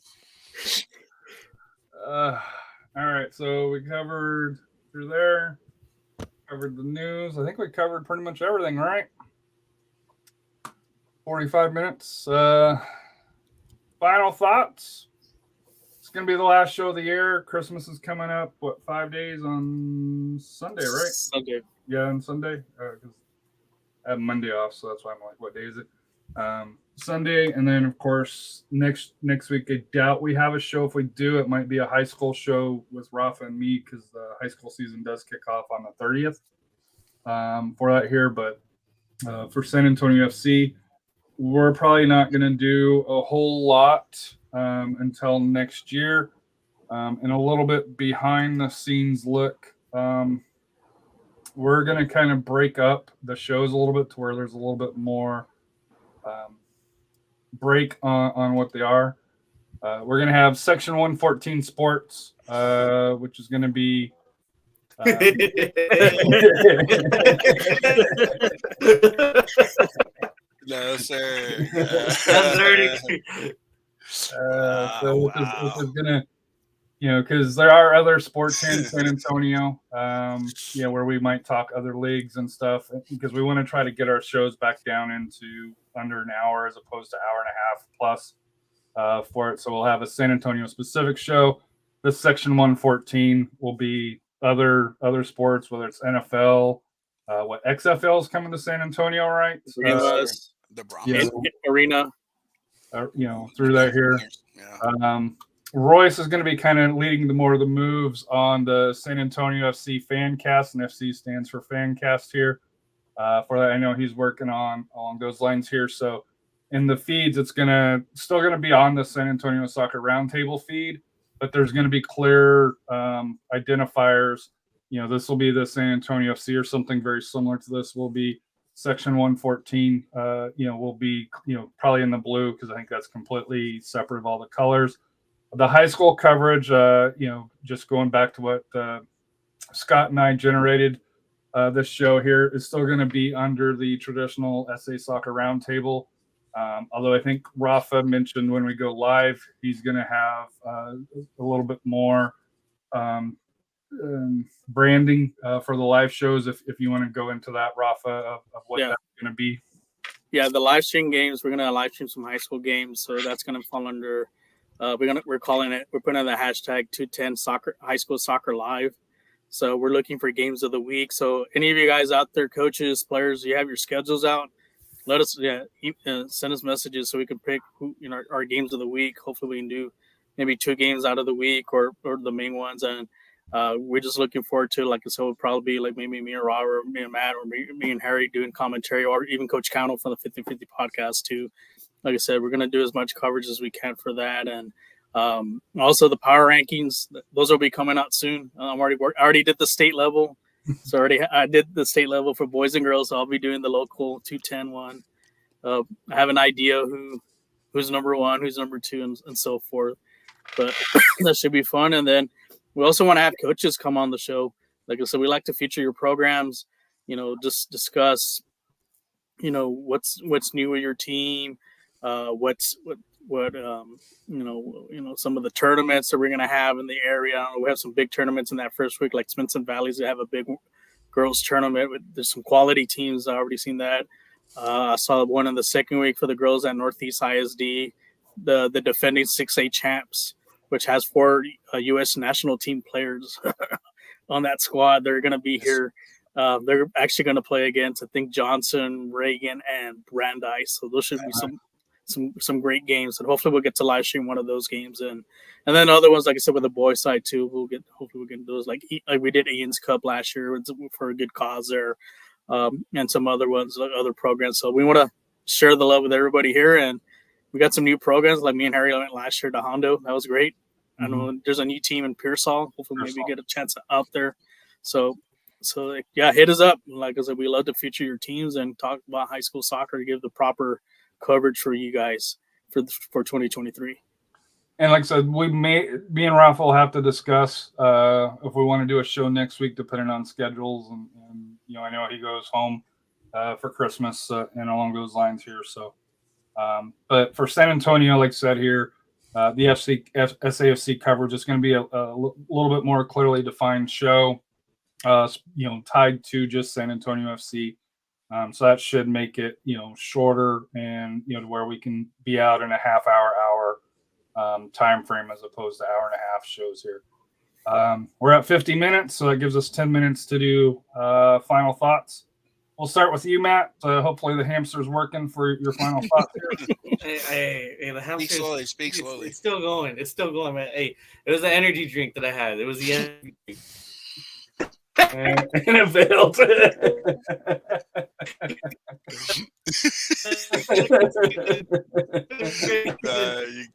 All right, so we covered through there. Covered the news. I think we covered pretty much everything, right? 45 minutes. Final thoughts. It's going to be the last show of the year. Christmas is coming up, 5 days on Sunday, right? Sunday. Yeah, on Sunday. Because I have Monday off, so that's why I'm like, what day is it? Sunday, and then of course next week. I doubt we have a show. If we do, it might be a high school show with Rafa and me because the high school season does kick off on the 30th. For that here, but for San Antonio FC, we're probably not going to do a whole lot until next year. And a little bit behind the scenes look. We're going to kind of break up the shows a little bit to where there's a little bit more break on what they are. We're going to have Section 114 Sports, which is going to be No, sir. So this is going to, because there are other sports here in San Antonio, where we might talk other leagues and stuff, because we want to try to get our shows back down into under an hour as opposed to hour and a half plus for it. So we'll have a San Antonio specific show. This Section 114 will be other sports, whether it's NFL, XFL is coming to San Antonio, right? The Brahmas. Arena. Through that here. Yeah. Royce is going to be kind of leading more of the moves on the San Antonio FC Fancast, and FC stands for Fancast here. For that, I know he's working along those lines here. So in the feeds, it's still going to be on the San Antonio Soccer Roundtable feed, but there's going to be clear identifiers. This will be the San Antonio FC or something very similar to this will be Section 114. Will be probably in the blue because I think that's completely separate of all the colors. The high school coverage, just going back to what Scott and I generated, this show here is still going to be under the traditional SA Soccer Roundtable. Although I think Rafa mentioned when we go live, he's going to have a little bit more branding for the live shows. If you want to go into that, Rafa, of what that's going to be. Yeah, the live stream games, we're going to live stream some high school games. So that's going to fall under... we're putting in the hashtag 210 soccer high school soccer live. So we're looking for games of the week. So any of you guys out there, coaches, players, you have your schedules out, let us send us messages so we can pick our games of the week. Hopefully we can do maybe 2 games out of the week or the main ones. And we're just looking forward to, like I said, it'll probably be like maybe me and Rob or me and Matt or me and Harry doing commentary, or even Coach Cowell from the 50-50 podcast too. Like I said, we're going to do as much coverage as we can for that. And also the power rankings, those will be coming out soon. I already did the state level. So I did the state level for boys and girls. So I'll be doing the local 210 one. I have an idea who's number 1, who's number 2, and so forth. But that should be fun. And then we also want to have coaches come on the show. Like I said, we like to feature your programs, just discuss, what's new with your team. What some of the tournaments that we're going to have in the area. We have some big tournaments in that first week, like Smithson Valleys. They have a big girls tournament. There's some quality teams. I already seen that. I saw one in the second week for the girls at Northeast ISD, the defending 6A champs, which has 4 U.S. national team players on that squad. They're going to be here. They're actually going to play against, I think, Johnson, Reagan, and Brandeis. So those should be some great games, and hopefully we'll get to live stream one of those games, and then other ones, like I said, with the boys side too. Hopefully we get those like we did Ian's Cup last year for a good cause there, and some other ones, like other programs. So we want to share the love with everybody here, and we got some new programs. Like me and Harry went last year to Hondo. That was great. Mm-hmm. I know there's a new team in Pearsall. Hopefully maybe get a chance out there. So hit us up. Like I said, we love to feature your teams and talk about high school soccer to give the proper coverage for you guys for 2023. And like I said, me and Ralph will have to discuss if we want to do a show next week, depending on schedules. And I know he goes home for Christmas and along those lines here. So, but for San Antonio, like I said here, the SAFC coverage is going to be a little bit more clearly defined show. tied to just San Antonio FC. So that should make it, shorter and, to where we can be out in a hour time frame as opposed to hour and a half shows here. We're at 50 minutes, so that gives us 10 minutes to do final thoughts. We'll start with you, Matt. Hopefully the hamster's working for your final thoughts here. Hey, the hamster. Speak slowly. It's still going. It's still going, man. Hey, it was the energy drink that I had. It was the energy drink. And it failed.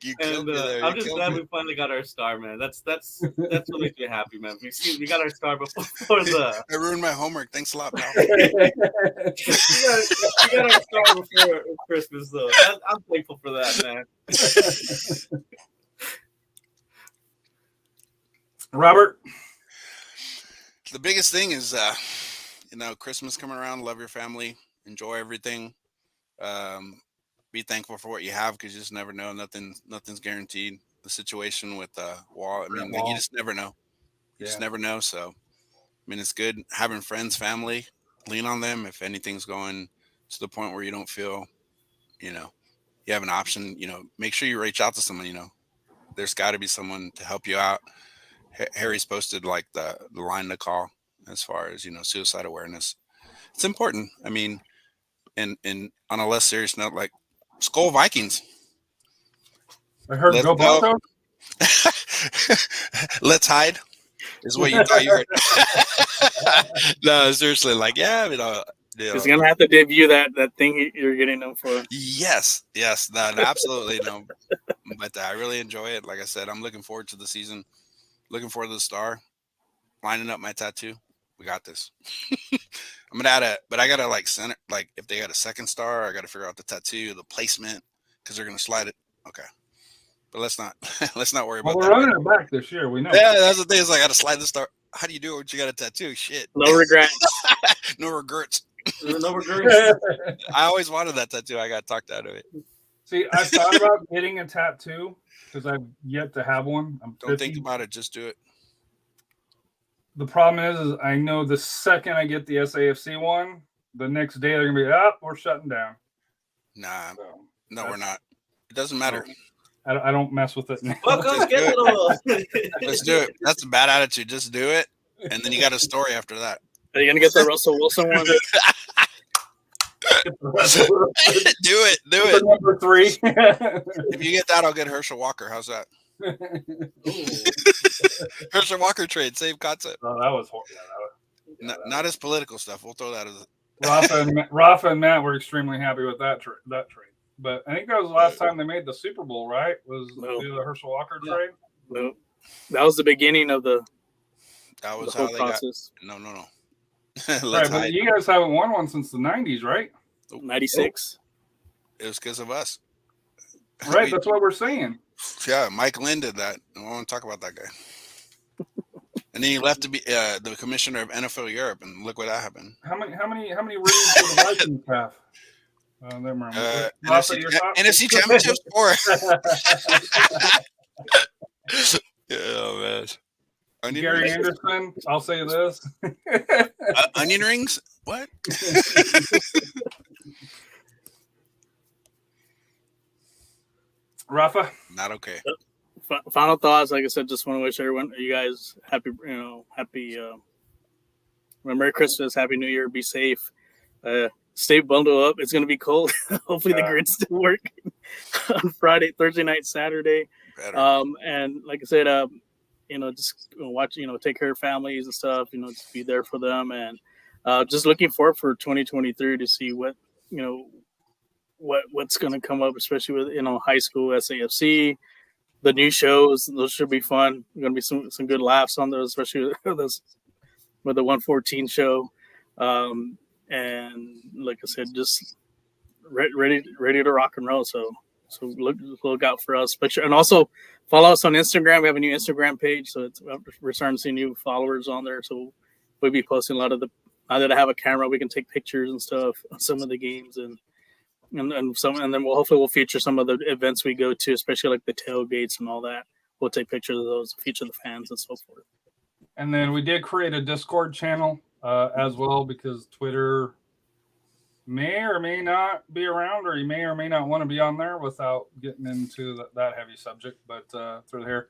You killed me there. I'm just glad we finally got our star, man. That's what makes me happy, man. We got our star before the. I ruined my homework. Thanks a lot, pal. we got our star before Christmas, though. I'm thankful for that, man. Robert. The biggest thing is, Christmas coming around. Love your family. Enjoy everything. Be thankful for what you have, because you just never know. Nothing's guaranteed. The situation with Wall. I mean, you just never know. You just never know. So, it's good having friends, family. Lean on them if anything's going to the point where you don't feel, you have an option. Make sure you reach out to someone. There's got to be someone to help you out. Harry's posted like the line to call as far as, suicide awareness. It's important. And on a less serious note, like Skull Vikings. I heard go Broncos. Let's hide is what you thought you heard. No, seriously, He's gonna have to debut that thing you're getting them for. Yes, absolutely. No, but I really enjoy it. Like I said, I'm looking forward to the season. Looking forward to the star, lining up my tattoo. We got this. I'm gonna add but I gotta center, if they got a second star, I gotta figure out the tattoo, the placement, because they're gonna slide it. Okay, but let's not worry about that. We're running it back this year. We know. Yeah, that's the thing. Is I gotta slide the star. How do you do it when you got a tattoo? Shit. No regrets. No regrets. No regrets. I always wanted that tattoo. I got talked out of it. See, I thought about getting a tattoo, because I've yet to have one. Don't think about it. Just do it. The problem is I know the second I get the SAFC one, the next day they're going to be, we're shutting down. Nah, no, we're not. It doesn't matter. I don't mess with it now. Welcome, get it. Let's do it. That's a bad attitude. Just do it, and then you got a story after that. Are you going to get the Russell Wilson one? Do it. Number 3. If you get that, I'll get Herschel Walker. How's that? Herschel Walker trade, same concept. Oh, that was horrible. Not as political stuff. We'll throw that as Rafa and Matt were extremely happy with that trade. But I think that was the last time they made the Super Bowl, right? Was the Herschel Walker trade? No. That was the beginning of the whole process. No. Right, but you guys haven't won one since the 90s, right? 96. It was because of us. Right, that's what we're saying. Yeah, Mike Lynn did that. I don't want to talk about that guy. And then he left to be the commissioner of NFL Europe, and look what happened. How many rings do the Vikings have? Never mind. NFC Championships 4. Oh man. Gary Anderson, I'll say this. Onion rings? What? Rafa? Not okay. Final thoughts. Like I said, just want to wish everyone, you guys, happy, Merry Christmas, Happy New Year, be safe. Stay bundled up. It's going to be cold. Hopefully the grid's still working on Friday, Thursday night, Saturday. And like I said, just watch, take care of families and stuff, just be there for them. And just looking forward for 2023 to see what's going to come up, especially with, high school SAFC, the new shows. Those should be fun. Going to be some good laughs on those, especially with the 114 show. And like I said, just ready to rock and roll. So look out for us. And also follow us on Instagram. We have a new Instagram page, so we're starting to see new followers on there. So we'll be posting a lot of now that I have a camera, we can take pictures and stuff on some of the games, and then we'll feature some of the events we go to, especially like the tailgates and all that. We'll take pictures of those, feature the fans and so forth. And then we did create a Discord channel as well, because Twitter may or may not be around, or you may or may not want to be on there without getting into that heavy subject. But through here,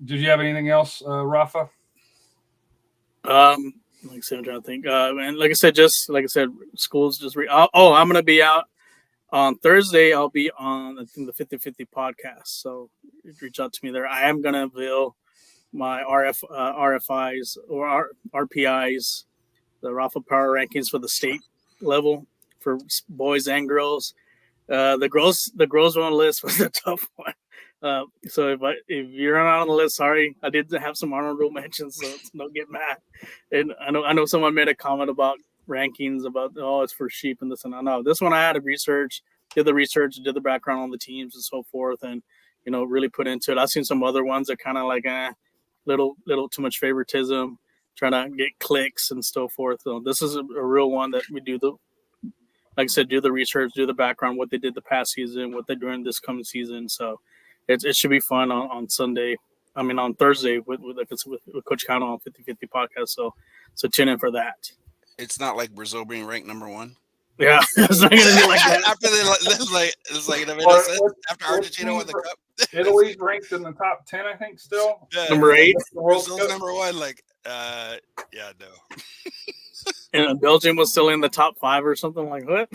did you have anything else, Rafa? Like I said, I'm trying to think. And like I said, school's just I'm gonna be out on Thursday. I'll be on, I think, the 50-50 podcast. So reach out to me there. I am gonna unveil my RFIs or RPIs, the Rafa Power Rankings for the state level for boys and girls. The girls on the list was a tough one. So if you're not on the list, sorry, I did have some honorable mentions, so don't get mad. And I know someone made a comment about rankings about, oh, it's for sheep and this and that. No, this one I had to did the background on the teams and so forth, and really put into it. I've seen some other ones that kind of like little too much favoritism, trying to get clicks and so forth. So this is a real one that we do like I said, do the research, do the background, what they did the past season, what they're doing this coming season. So it should be fun on Thursday with Coach Cano on 50-50 podcast. So tune in for that. It's not like Brazil being ranked number 1. Yeah, it's not gonna be like that. After Argentina won the cup. Italy's ranked in the top 10, I think, still. Yeah, number 8. Brazil's number 1. Yeah, no. And Belgium was still in the top 5 or something like what?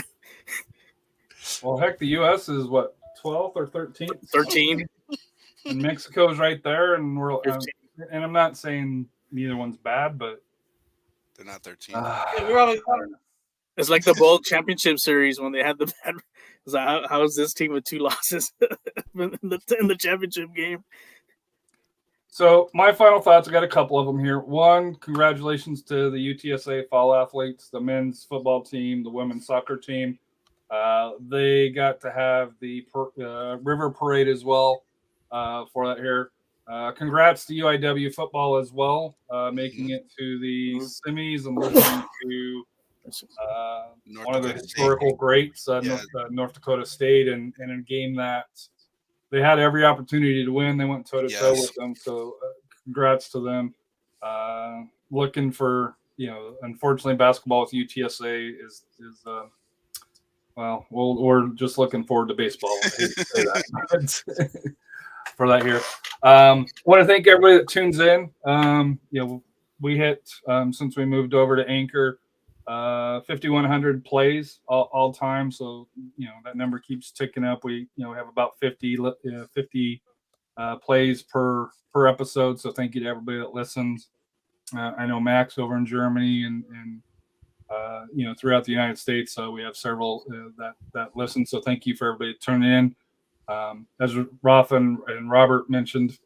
Well, heck, the U.S. is what, 12th or 13th? 13. And Mexico's right there, and and I'm not saying neither one's bad, but they're not 13. It's like the World Championship Series when they had the bad. It's like, how is this team with 2 losses in the championship game? So my final thoughts, I got a couple of them here. One, congratulations to the UTSA fall athletes, the men's football team, the women's soccer team. They got to have the river parade as well for that here. Congrats to UIW football as well, making it to the semis and losing to one of the historical greats, North Dakota State, and in a game that they had every opportunity to win. They went toe-to-toe with them, so congrats to them. Looking for, unfortunately, basketball with UTSA is we're just looking forward to baseball. I hate to say that. For that here. Want to thank everybody that tunes in. We hit, since we moved over to Anchor, 5,100 plays all time. So, that number keeps ticking up. We, have about 50 plays per episode. So thank you to everybody that listens. I know Max over in Germany and throughout the United States. We have several that listen. So thank you for everybody tuning in. As Rafa and Robert mentioned,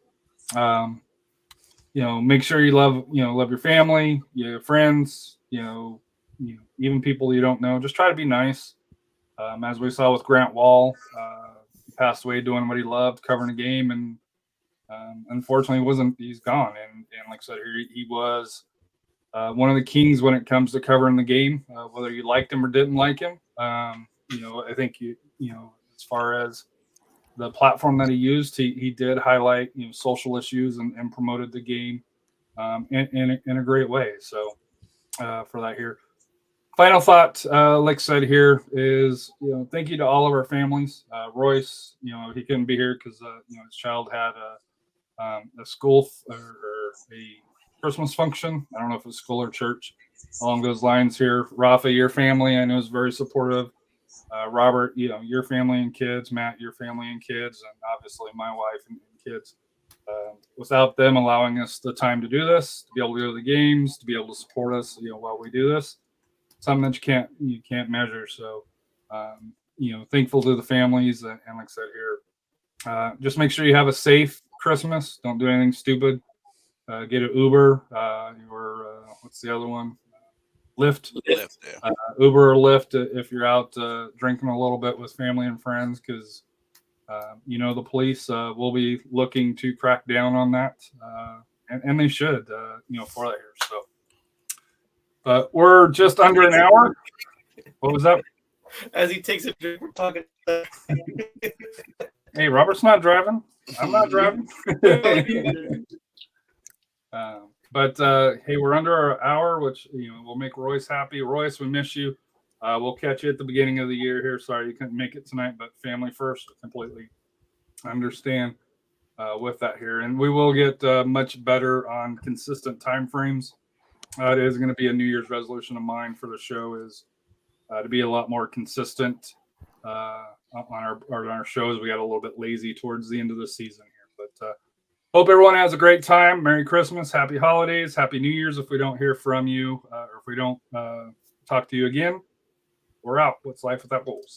make sure you love your family, your friends, even people you don't know. Just try to be nice. As we saw with Grant Wall, he passed away doing what he loved, covering a game, and unfortunately he's gone. And like I said, he was one of the kings when it comes to covering the game, whether you liked him or didn't like him. I think as far as the platform that he used, he did highlight social issues and promoted the game in a great way. So for that here, final thought, like I said here, is thank you to all of our families. Royce, he couldn't be here because his child had a school or a Christmas function. I don't know if it was school or church. Along those lines here, Rafa, your family I know is very supportive. Robert, your family and kids. Matt, your family and kids, and obviously my wife and kids. Without them allowing us the time to do this, to be able to go to the games, to be able to support us, while we do this, something that you can't measure. So, thankful to the families, and like I said here, just make sure you have a safe Christmas. Don't do anything stupid. Get an Uber, or what's the other one? Lyft. Uber or Lyft if you're out drinking a little bit with family and friends, because the police will be looking to crack down on that, and they should, for that here. So, but we're just under an hour. What was that? As he takes a drink, we're talking. Hey, Robert's not driving. I'm not driving. Hey, we're under our hour, which will make Royce happy. Royce, we miss you. We'll catch you at the beginning of the year here. Sorry you couldn't make it tonight, but family first. Completely understand with that here, and we will get much better on consistent time frames. It is going to be a New Year's resolution of mine for the show is to be a lot more consistent on our shows. We got a little bit lazy towards the end of the season here, but hope everyone has a great time. Merry Christmas, Happy Holidays, Happy New Year's. If we don't hear from you or if we don't talk to you again, we're out. What's life without Bulls?